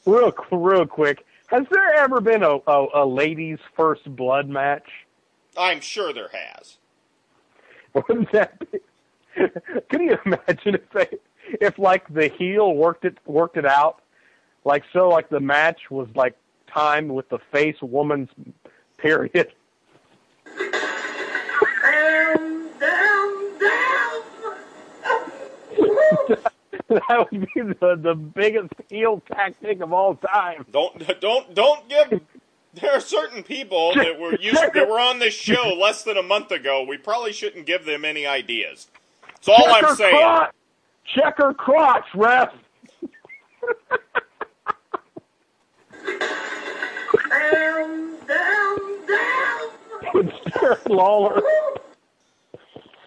Real quick, has there ever been a ladies' first blood match? I'm sure there has. Wouldn't that be? Can you imagine if like the heel worked it out, like the match was like timed with the face woman's period. That would be the biggest heel tactic of all time. Don't give. There are certain people that were on this show less than a month ago. We probably shouldn't give them any ideas. That's all I'm saying. Check her crotch, ref. Lawler.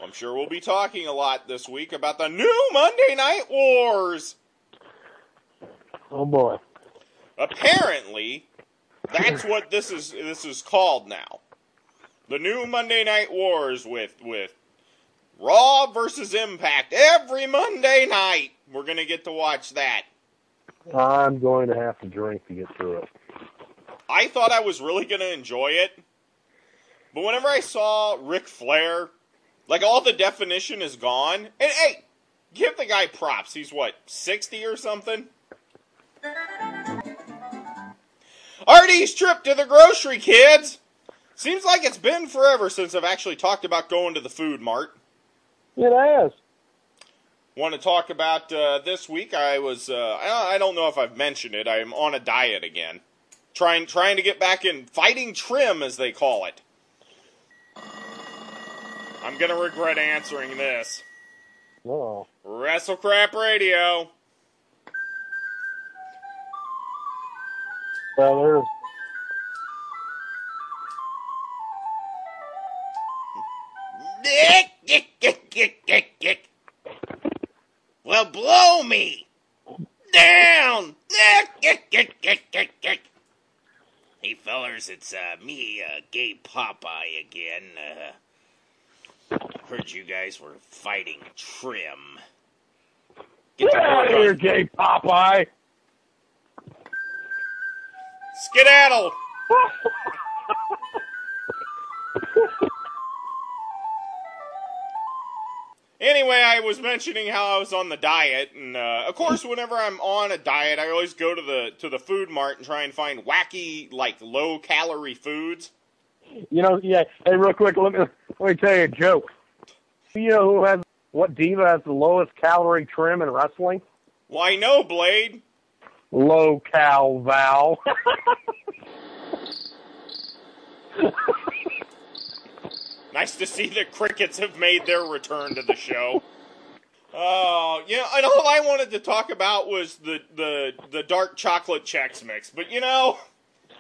I'm sure we'll be talking a lot this week about the new Monday Night Wars. Oh boy. Apparently, that's what this is called now. The new Monday Night Wars with Raw versus Impact every Monday night. We're going to get to watch that. I'm going to have to drink to get through it. I thought I was really going to enjoy it. But whenever I saw Ric Flair, like all the definition is gone. And hey, give the guy props. He's what, 60 or something? Artie's trip to the grocery, kids. Seems like it's been forever since I've actually talked about going to the food mart. It has. Want to talk about this week? I was, I don't know if I've mentioned it. I'm on a diet again. Trying to get back in fighting trim, as they call it. I'm going to regret answering this. Oh. WrestleCrap Radio. Well, there's... Well, blow me down. Hey, fellers, it's me, Gay Popeye again. Heard you guys were fighting trim. Get out of here, Gay Popeye. Skedaddle. Anyway, I was mentioning how I was on the diet, and of course, whenever I'm on a diet, I always go to the food mart and try and find wacky, like low-calorie foods. You know, yeah. Hey, real quick, let me tell you a joke. You know what diva has the lowest calorie trim in wrestling? Well, I know, Blade. Low Cal Val. Nice to see the crickets have made their return to the show. Oh, yeah, and all I wanted to talk about was the dark chocolate Chex Mix, but you know,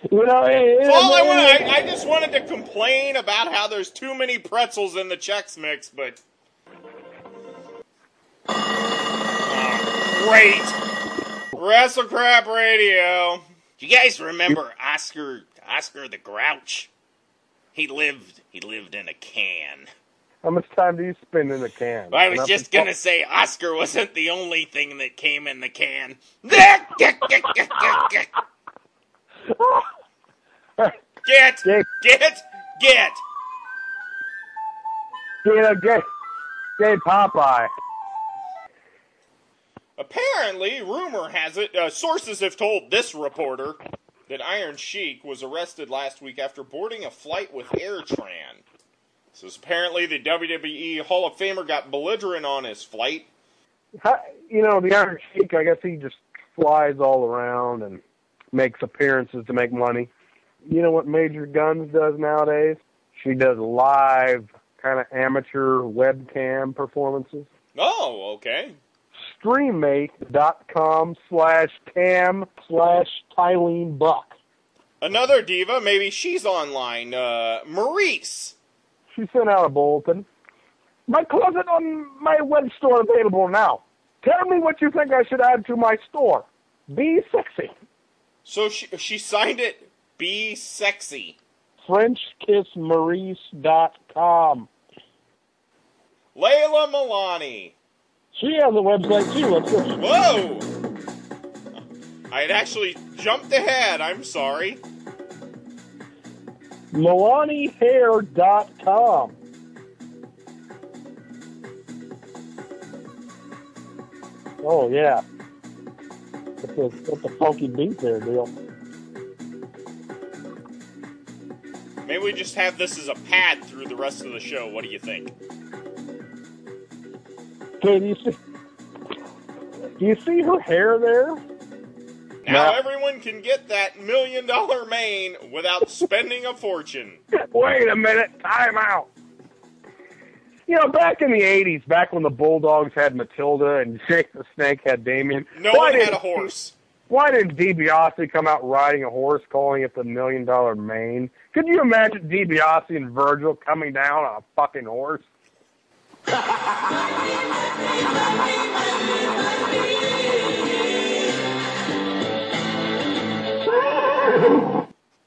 I just wanted to complain about how there's too many pretzels in the Chex Mix, but great. WrestleCrap Radio. Do you guys remember Oscar the Grouch? He lived in a can. How much time do you spend in a can? I was just gonna say Oscar wasn't the only thing that came in the can. Get! Gay Popeye. Apparently, rumor has it, sources have told this reporter that Iron Sheik was arrested last week after boarding a flight with AirTran. So apparently the WWE Hall of Famer got belligerent on his flight. You know, the Iron Sheik, I guess he just flies all around and makes appearances to make money. You know what Major Guns does nowadays? She does live, kind of amateur webcam performances. Oh, okay. Streammate.com/cam/Tylene Buck. Another diva, maybe she's online, Maryse. She sent out a bulletin. My closet on my web store available now. Tell me what you think I should add to my store. Be sexy. So she signed it, Be Sexy. FrenchKissMaryse.com. Layla Milani. She has a website too. Let's go. Whoa! I had actually jumped ahead. I'm sorry. MelaniaHair.com. Oh, yeah. What's the funky beat there, Neil? Maybe we just have this as a pad through the rest of the show. What do you think? Okay, do you see her hair there? Now everyone can get that $1 million mane without spending a fortune. Wait a minute. Time out. You know, back in the 80s, back when the Bulldogs had Matilda and Sheik the Snake had Damien. No one had a horse. Why didn't DiBiase come out riding a horse, calling it the $1 million mane? Could you imagine DiBiase and Virgil coming down on a fucking horse?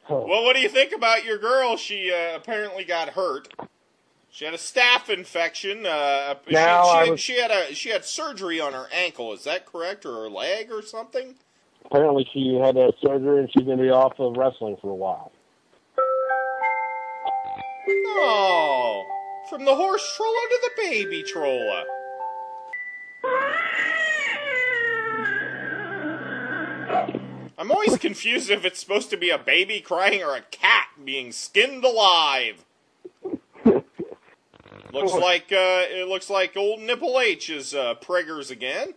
Well, what do you think about your girl? She apparently got hurt. She had a staph infection. She had surgery on her ankle. Is that correct, or her leg, or something? Apparently, she had a surgery, and she's going to be off of wrestling for a while. Oh, from the horse troller to the baby troller. I'm always confused if it's supposed to be a baby crying or a cat being skinned alive. It looks like old Nipple H is preggers again.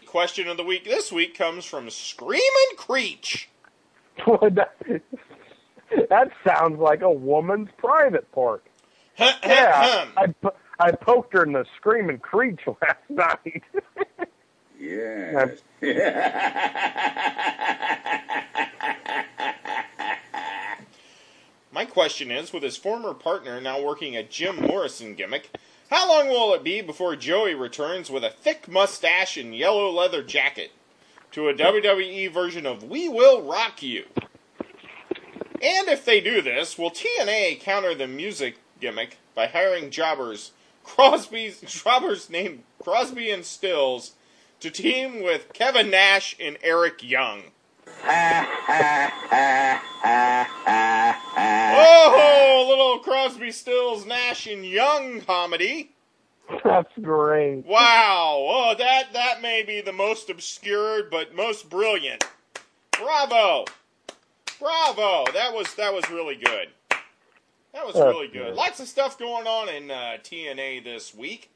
Question of the week this week comes from Screamin' Creech. That sounds like a woman's private part. Yeah, I poked her in the Screamin' Creech last night. Yes. My question is, with his former partner now working a Jim Morrison gimmick, how long will it be before Joey returns with a thick mustache and yellow leather jacket to a WWE version of We Will Rock You? And if they do this, will TNA counter the music gimmick by hiring jobbers named Crosby and Stills to team with Kevin Nash and Eric Young? Oh, little Crosby, Stills, Nash, and Young comedy. That's great. Wow. Oh, that may be the most obscure, but most brilliant. Bravo. Bravo. That was really good. That was really good. Lots of stuff going on in TNA this week.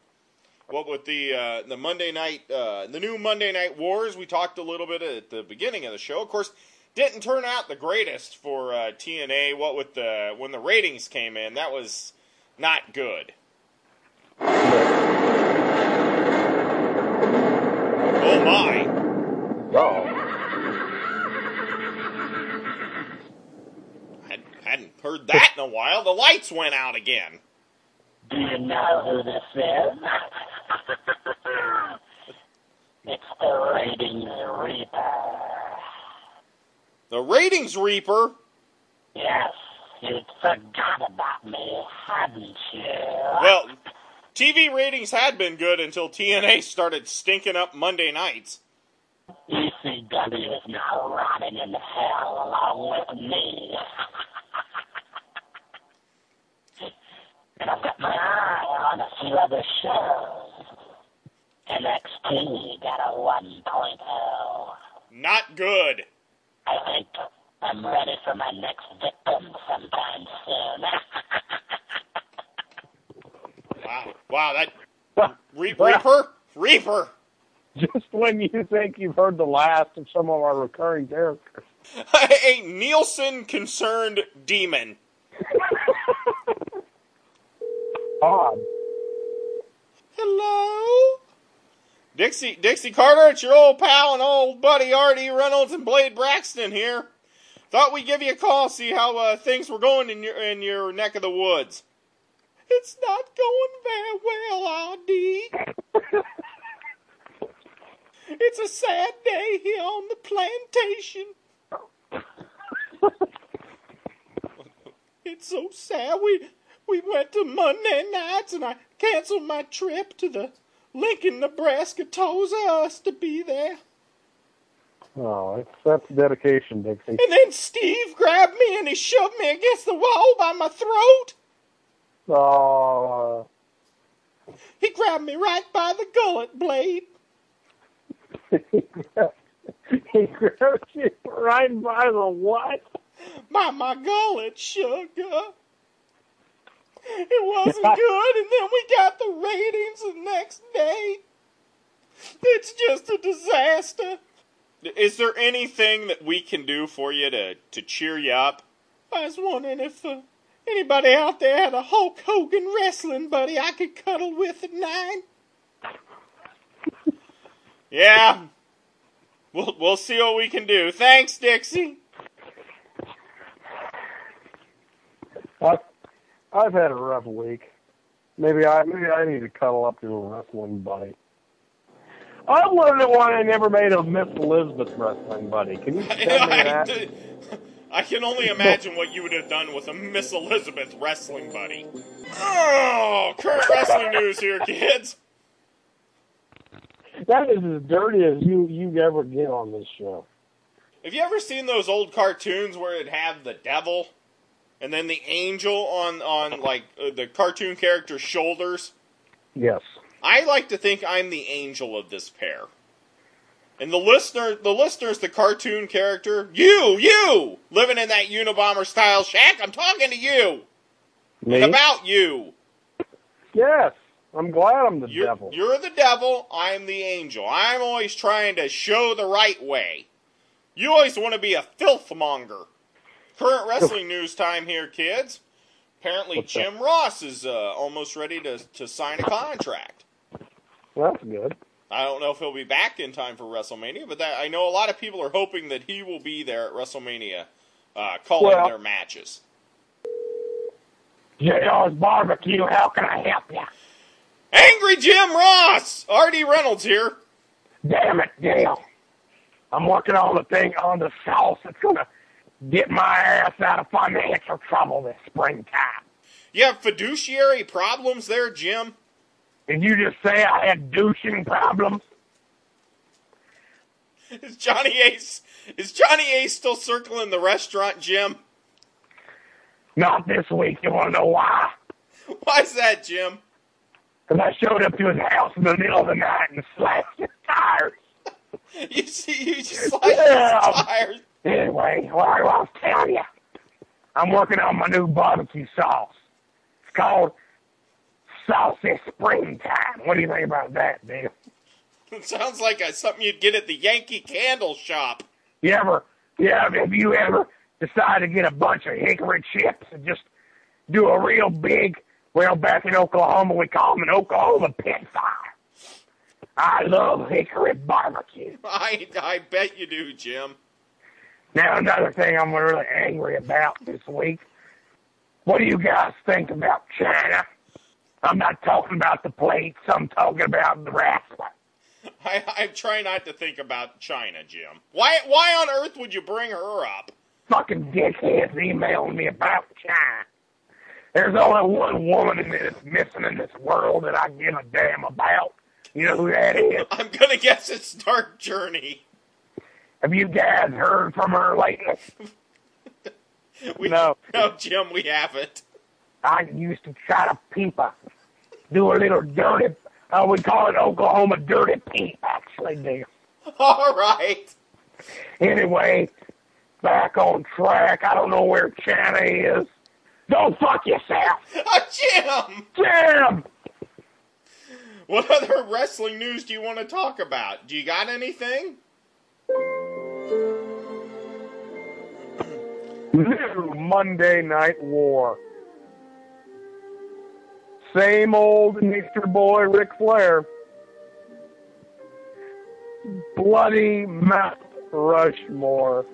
What with the Monday night, the new Monday Night Wars, we talked a little bit at the beginning of the show. Of course, didn't turn out the greatest for TNA. What with when the ratings came in, that was not good. Oh my! Oh. Hadn't heard that in a while. The lights went out again. Do you know who this is? It's the Ratings Reaper. The Ratings Reaper? Yes, you'd forgot about me, hadn't you? Well, TV ratings had been good until TNA started stinking up Monday nights. ECW is now rotting in hell along with me. And I've got my eye on a few other shows. NXT got a 1.0. Not good. I think I'm ready for my next victim sometime soon. Wow, that... Reaper? Just when you think you've heard the last of some of our recurring characters. A Nielsen-concerned demon. Odd. Hello? Dixie Carter, it's your old pal and old buddy Artie Reynolds and Blade Braxton here. Thought we'd give you a call, see how things were going in your neck of the woods. It's not going very well, Artie. It's a sad day here on the plantation. It's so sad. We went to Monday nights, and I canceled my trip to the Lincoln, Nebraska Toys R Us to be there. Oh, that's dedication, Dixie. And then Steve grabbed me and he shoved me against the wall by my throat. Oh. He grabbed me right by the gullet blade. He grabbed you right by the what? By my gullet, sugar. It wasn't good, and then we got the ratings the next day. It's just a disaster. Is there anything that we can do for you to cheer you up? I was wondering if anybody out there had a Hulk Hogan wrestling buddy I could cuddle with at night. Yeah. We'll see what we can do. Thanks, Dixie. I've had a rough week. Maybe I need to cuddle up to a wrestling buddy. I wonder why I never made a Miss Elizabeth wrestling buddy. Can you tell me that? I can only imagine what you would have done with a Miss Elizabeth wrestling buddy. Oh, current wrestling news here, kids. That is as dirty as you ever get on this show. Have you ever seen those old cartoons where it'd have the devil and then the angel on like the cartoon character's shoulders? Yes. I like to think I'm the angel of this pair. And the listeners, the cartoon character, you, living in that Unabomber-style shack, I'm talking to you. Me? And about you. Yes. I'm glad I'm the devil. You're the devil, I'm the angel. I'm always trying to show the right way. You always want to be a filthmonger. Current wrestling news time here, kids. Apparently What's Jim that? Ross is almost ready to sign a contract. Well, that's good. I don't know if he'll be back in time for WrestleMania, but I know a lot of people are hoping that he will be there at WrestleMania calling their matches. JR's Barbecue, how can I help you? Angry Jim Ross! R.D. Reynolds here. Damn it, Dale. I'm working on the sauce that's going to get my ass out of financial trouble this springtime. You have fiduciary problems there, Jim? Did you just say I had douching problems? Is Johnny Ace still circling the restaurant, Jim? Not this week. You want to know why? Why's that, Jim? Because I showed up to his house in the middle of the night and slashed his tires. You just sliced his tires. Anyway, well, I was telling you, I'm working on my new barbecue sauce. It's called Saucy Springtime. What do you think about that, Dale? It sounds like something you'd get at the Yankee Candle Shop. Have you ever decided to get a bunch of hickory chips and just do a real big, well, back in Oklahoma, we call them an Oklahoma pit fire. I love hickory barbecue. I bet you do, Jim. Now, another thing I'm really angry about this week. What do you guys think about China? I'm not talking about the plates. I'm talking about the wrestler. I try not to think about China, Jim. Why on earth would you bring her up? Fucking dickheads emailing me about China. There's only one woman that's missing in this world that I give a damn about. You know who that is? I'm going to guess it's Dark Journey. Have you guys heard from her lately? No. No, Jim, we haven't. I used to try to peep her. Do a little dirty, we call it Oklahoma dirty peep, actually, dear. All right. Anyway, back on track. I don't know where China is. Go fuck yourself. Jim! Jim! What other wrestling news do you want to talk about? Do you got anything? New Monday Night War. Same old Mr. Boy Ric Flair. Bloody Mount Rushmore.